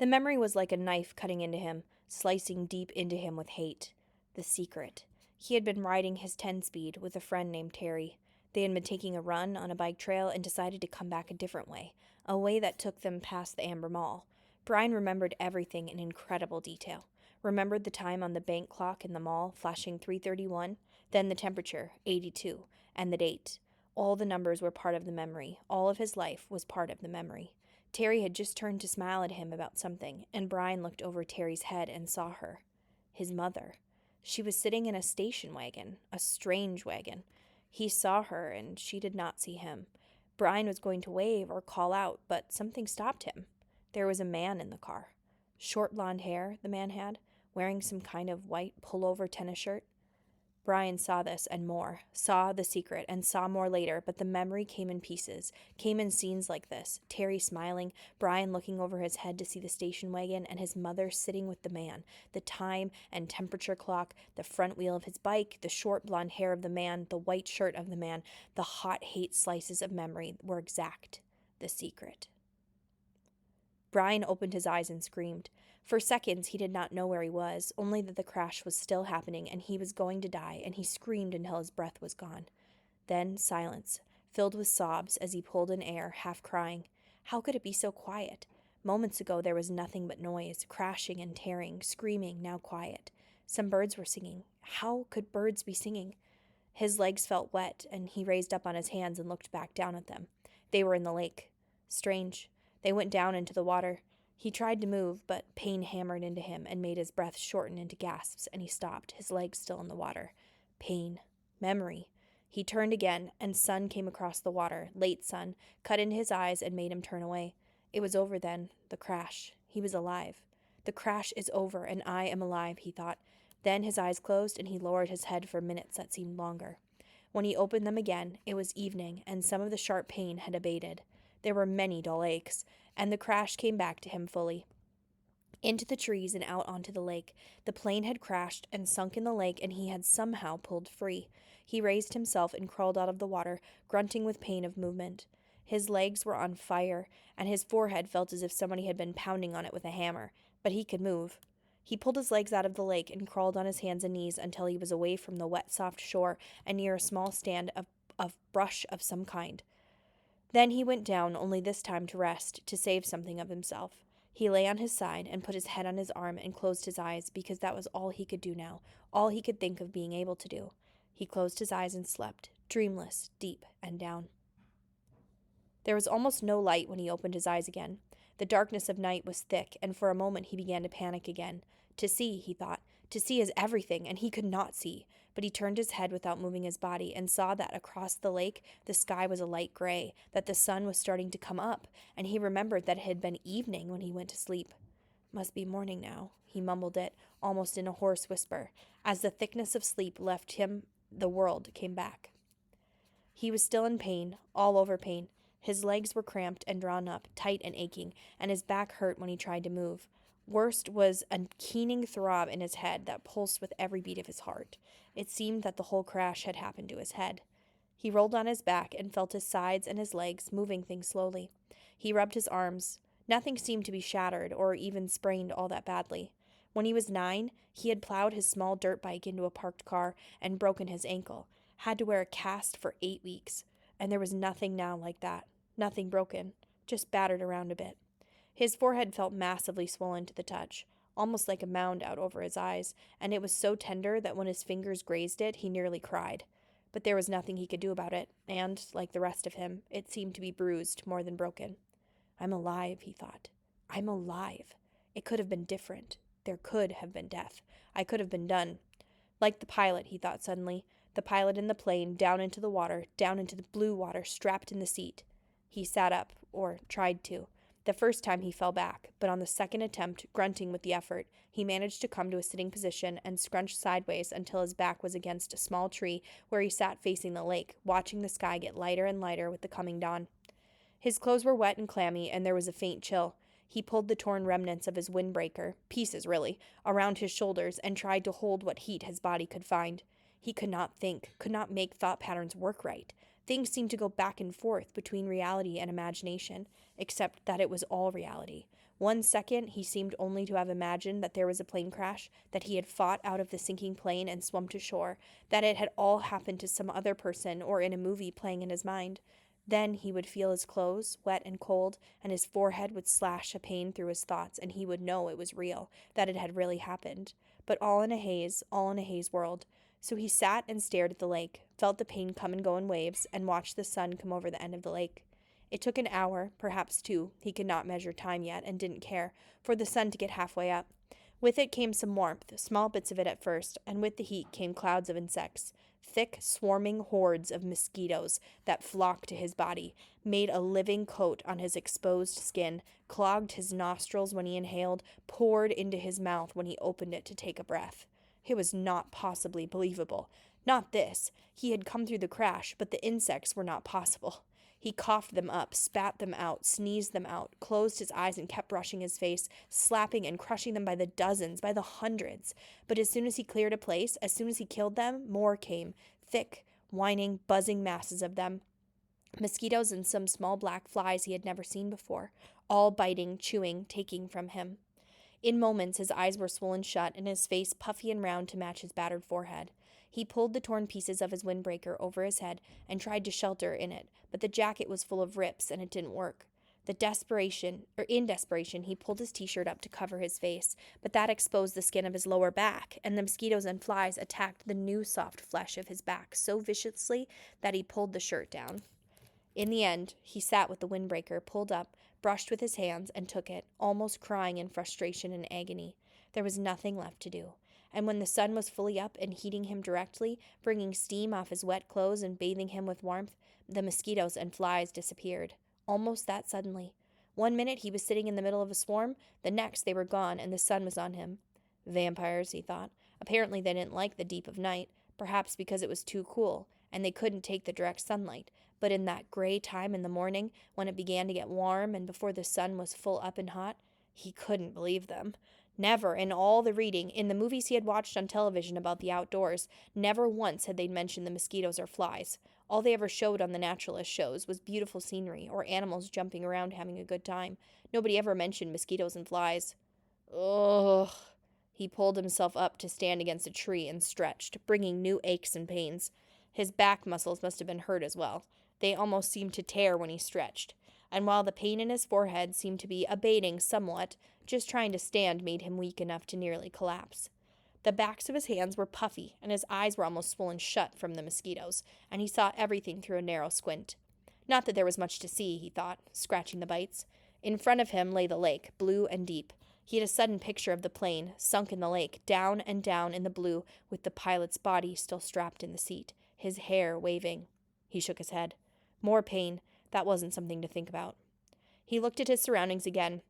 The memory was like a knife cutting into him, slicing deep into him with hate. The secret. He had been riding his 10-speed with a friend named Terry. They had been taking a run on a bike trail and decided to come back a different way, a way that took them past the Amber Mall. Brian remembered everything in incredible detail. Remembered the time on the bank clock in the mall flashing 3:31, then the temperature, 82, and the date. All the numbers were part of the memory. All of his life was part of the memory. Terry had just turned to smile at him about something, and Brian looked over Terry's head and saw her. His mother. She was sitting in a station wagon, a strange wagon. He saw her, and she did not see him. Brian was going to wave or call out, but something stopped him. There was a man in the car. Short blonde hair, the man had, wearing some kind of white pullover tennis shirt. Brian saw this and more, saw the secret, and saw more later, but the memory came in pieces, came in scenes like this. Terry smiling, Brian looking over his head to see the station wagon, and his mother sitting with the man, the time and temperature clock, the front wheel of his bike, the short blonde hair of the man, the white shirt of the man, the hot hate slices of memory were exact. The secret. Brian opened his eyes and screamed. For seconds he did not know where he was, only that the crash was still happening and he was going to die, and he screamed until his breath was gone. Then silence, filled with sobs as he pulled in air, half crying. How could it be so quiet? Moments ago there was nothing but noise, crashing and tearing, screaming, now quiet. Some birds were singing. How could birds be singing? His legs felt wet, and he raised up on his hands and looked back down at them. They were in the lake. Strange. They went down into the water. He tried to move, but pain hammered into him and made his breath shorten into gasps, and he stopped, his legs still in the water. Pain. Memory. He turned again, and sun came across the water, late sun, cut into his eyes and made him turn away. It was over then, the crash. He was alive. The crash is over, and I am alive, he thought. Then his eyes closed, and he lowered his head for minutes that seemed longer. When he opened them again, it was evening, and some of the sharp pain had abated. There were many dull aches, and the crash came back to him fully. Into the trees and out onto the lake. The plane had crashed and sunk in the lake, and he had somehow pulled free. He raised himself and crawled out of the water, grunting with pain of movement. His legs were on fire, and his forehead felt as if somebody had been pounding on it with a hammer, but he could move. He pulled his legs out of the lake and crawled on his hands and knees until he was away from the wet, soft shore and near a small stand of brush of some kind. Then he went down, only this time to rest, to save something of himself. He lay on his side and put his head on his arm and closed his eyes, because that was all he could do now, all he could think of being able to do. He closed his eyes and slept, dreamless, deep, and down. There was almost no light when he opened his eyes again. The darkness of night was thick, and for a moment he began to panic again. To see, he thought, to see is everything, and he could not see. But he turned his head without moving his body and saw that across the lake the sky was a light gray, that the sun was starting to come up, and he remembered that it had been evening when he went to sleep. Must be morning now, he mumbled it, almost in a hoarse whisper. As the thickness of sleep left him, the world came back. He was still in pain, all over pain. His legs were cramped and drawn up, tight and aching, and his back hurt when he tried to move. Worst was a keening throb in his head that pulsed with every beat of his heart. It seemed that the whole crash had happened to his head. He rolled on his back and felt his sides and his legs moving things slowly. He rubbed his arms. Nothing seemed to be shattered or even sprained all that badly. When he was 9, he had plowed his small dirt bike into a parked car and broken his ankle, had to wear a cast for 8 weeks, and there was nothing now like that. Nothing broken, just battered around a bit. His forehead felt massively swollen to the touch, almost like a mound out over his eyes, and it was so tender that when his fingers grazed it, he nearly cried. But there was nothing he could do about it, and, like the rest of him, it seemed to be bruised more than broken. I'm alive, he thought. I'm alive. It could have been different. There could have been death. I could have been done. Like the pilot, he thought suddenly. The pilot in the plane, down into the water, down into the blue water, strapped in the seat. He sat up, or tried to. The first time he fell back, but on the second attempt, grunting with the effort, he managed to come to a sitting position and scrunched sideways until his back was against a small tree where he sat facing the lake, watching the sky get lighter and lighter with the coming dawn. His clothes were wet and clammy, and there was a faint chill. He pulled the torn remnants of his windbreaker, pieces really, around his shoulders and tried to hold what heat his body could find. He could not think, could not make thought patterns work right. Things seemed to go back and forth between reality and imagination, except that it was all reality. 1 second, he seemed only to have imagined that there was a plane crash, that he had fought out of the sinking plane and swum to shore, that it had all happened to some other person or in a movie playing in his mind. Then he would feel his clothes, wet and cold, and his forehead would slash a pain through his thoughts, and he would know it was real, that it had really happened. But all in a haze world. So he sat and stared at the lake, felt the pain come and go in waves, and watched the sun come over the end of the lake. It took an hour, perhaps 2, he could not measure time yet, and didn't care, for the sun to get halfway up. With it came some warmth, small bits of it at first, and with the heat came clouds of insects. Thick, swarming hordes of mosquitoes that flocked to his body, made a living coat on his exposed skin, clogged his nostrils when he inhaled, poured into his mouth when he opened it to take a breath. It was not possibly believable. Not this. He had come through the crash, but the insects were not possible. He coughed them up, spat them out, sneezed them out, closed his eyes and kept brushing his face, slapping and crushing them by the dozens, by the hundreds. But as soon as he cleared a place, as soon as he killed them, more came, thick, whining, buzzing masses of them. Mosquitoes and some small black flies he had never seen before, all biting, chewing, taking from him. In moments his eyes were swollen shut and his face puffy and round to match his battered forehead. He pulled the torn pieces of his windbreaker over his head and tried to shelter in it, but the jacket was full of rips and it didn't work. In desperation, he pulled his t-shirt up to cover his face, but that exposed the skin of his lower back, and the mosquitoes and flies attacked the new soft flesh of his back so viciously that he pulled the shirt down. In the end, he sat with the windbreaker pulled up, brushed with his hands, and took it, almost crying in frustration and agony. There was nothing left to do. And when the sun was fully up and heating him directly, bringing steam off his wet clothes and bathing him with warmth, the mosquitoes and flies disappeared, almost that suddenly. 1 minute he was sitting in the middle of a swarm, the next they were gone and the sun was on him. Vampires, he thought. Apparently they didn't like the deep of night, perhaps because it was too cool, and they couldn't take the direct sunlight. But in that gray time in the morning, when it began to get warm and before the sun was full up and hot, he couldn't believe them. Never in all the reading, in the movies he had watched on television about the outdoors, never once had they mentioned the mosquitoes or flies. All they ever showed on the naturalist shows was beautiful scenery or animals jumping around having a good time. Nobody ever mentioned mosquitoes and flies. Ugh. He pulled himself up to stand against a tree and stretched, bringing new aches and pains. His back muscles must have been hurt as well. They almost seemed to tear when he stretched. And while the pain in his forehead seemed to be abating somewhat, just trying to stand made him weak enough to nearly collapse. The backs of his hands were puffy, and his eyes were almost swollen shut from the mosquitoes, and he saw everything through a narrow squint. Not that there was much to see, he thought, scratching the bites. In front of him lay the lake, blue and deep. He had a sudden picture of the plane, sunk in the lake, down and down in the blue, with the pilot's body still strapped in the seat, his hair waving. He shook his head. More pain. That wasn't something to think about. He looked at his surroundings again.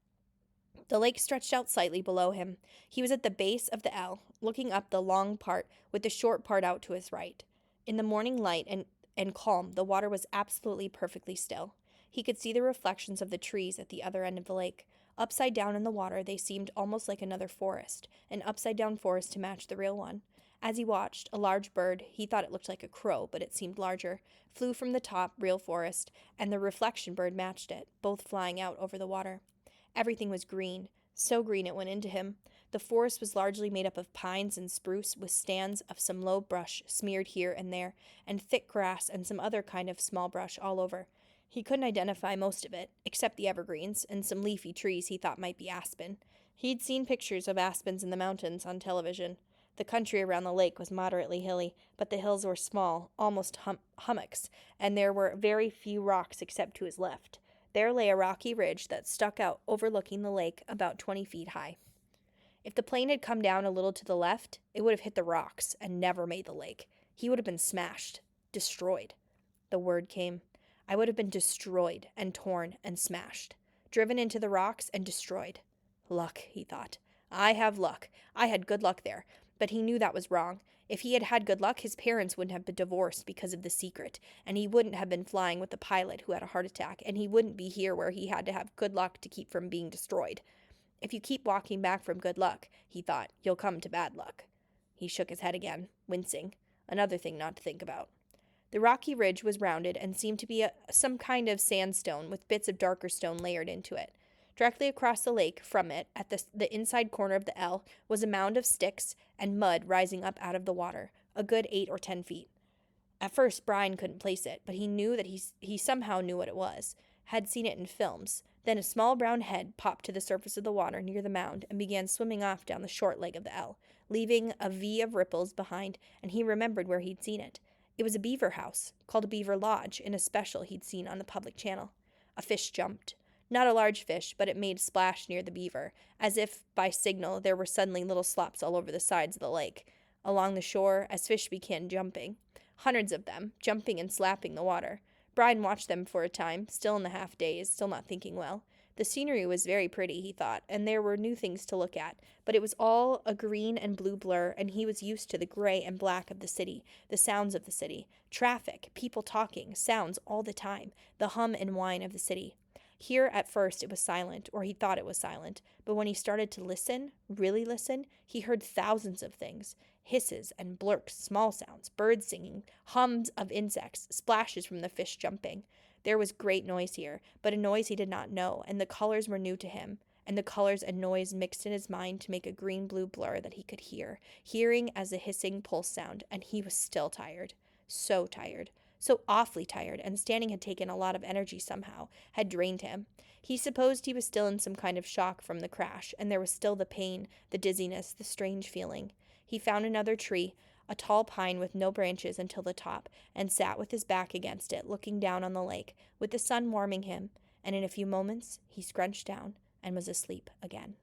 The lake stretched out slightly below him. He was at the base of the L, looking up the long part with the short part out to his right. In the morning light and calm, the water was absolutely perfectly still. He could see the reflections of the trees at the other end of the lake. Upside down in the water, they seemed almost like another forest, an upside-down forest to match the real one. As he watched, a large bird, he thought it looked like a crow, but it seemed larger, flew from the top, real forest, and the reflection bird matched it, both flying out over the water. Everything was green, so green it went into him. The forest was largely made up of pines and spruce, with stands of some low brush smeared here and there, and thick grass and some other kind of small brush all over. He couldn't identify most of it, except the evergreens and some leafy trees he thought might be aspen. He'd seen pictures of aspens in the mountains on television. The country around the lake was moderately hilly, but the hills were small, almost hummocks, and there were very few rocks except to his left. There lay a rocky ridge that stuck out overlooking the lake about 20 feet high. If the plane had come down a little to the left, it would have hit the rocks and never made the lake. He would have been smashed, destroyed. The word came. I would have been destroyed and torn and smashed, driven into the rocks and destroyed. Luck, he thought. I have luck. I had good luck there. But he knew that was wrong. If he had had good luck, his parents wouldn't have been divorced because of the secret, and he wouldn't have been flying with the pilot who had a heart attack, and he wouldn't be here where he had to have good luck to keep from being destroyed. If you keep walking back from good luck, he thought, you'll come to bad luck. He shook his head again, wincing. Another thing not to think about. The rocky ridge was rounded and seemed to be some kind of sandstone with bits of darker stone layered into it. Directly across the lake from it, at the inside corner of the L, was a mound of sticks and mud rising up out of the water, a good 8 or 10 feet. At first, Brian couldn't place it, but he knew that he somehow knew what it was, had seen it in films. Then a small brown head popped to the surface of the water near the mound and began swimming off down the short leg of the L, leaving a V of ripples behind, and he remembered where he'd seen it. It was a beaver house, called a beaver lodge, in a special he'd seen on the public channel. A fish jumped. Not a large fish, but it made a splash near the beaver, as if, by signal, there were suddenly little slops all over the sides of the lake, along the shore, as fish began jumping. Hundreds of them, jumping and slapping the water. Brian watched them for a time, still in the half-daze, still not thinking well. The scenery was very pretty, he thought, and there were new things to look at, but it was all a green and blue blur, and he was used to the gray and black of the city, the sounds of the city, traffic, people talking, sounds all the time, the hum and whine of the city. Here, at first, it was silent, or he thought it was silent, but when he started to listen, really listen, he heard thousands of things. Hisses and blurks, small sounds, birds singing, hums of insects, splashes from the fish jumping. There was great noise here, but a noise he did not know, and the colors were new to him, and the colors and noise mixed in his mind to make a green-blue blur that he could hear, hearing as a hissing pulse sound, and he was still tired. So tired. So awfully tired, and standing had taken a lot of energy somehow, had drained him. He supposed he was still in some kind of shock from the crash, and there was still the pain, the dizziness, the strange feeling. He found another tree, a tall pine with no branches until the top, and sat with his back against it, looking down on the lake, with the sun warming him, and in a few moments he scrunched down and was asleep again.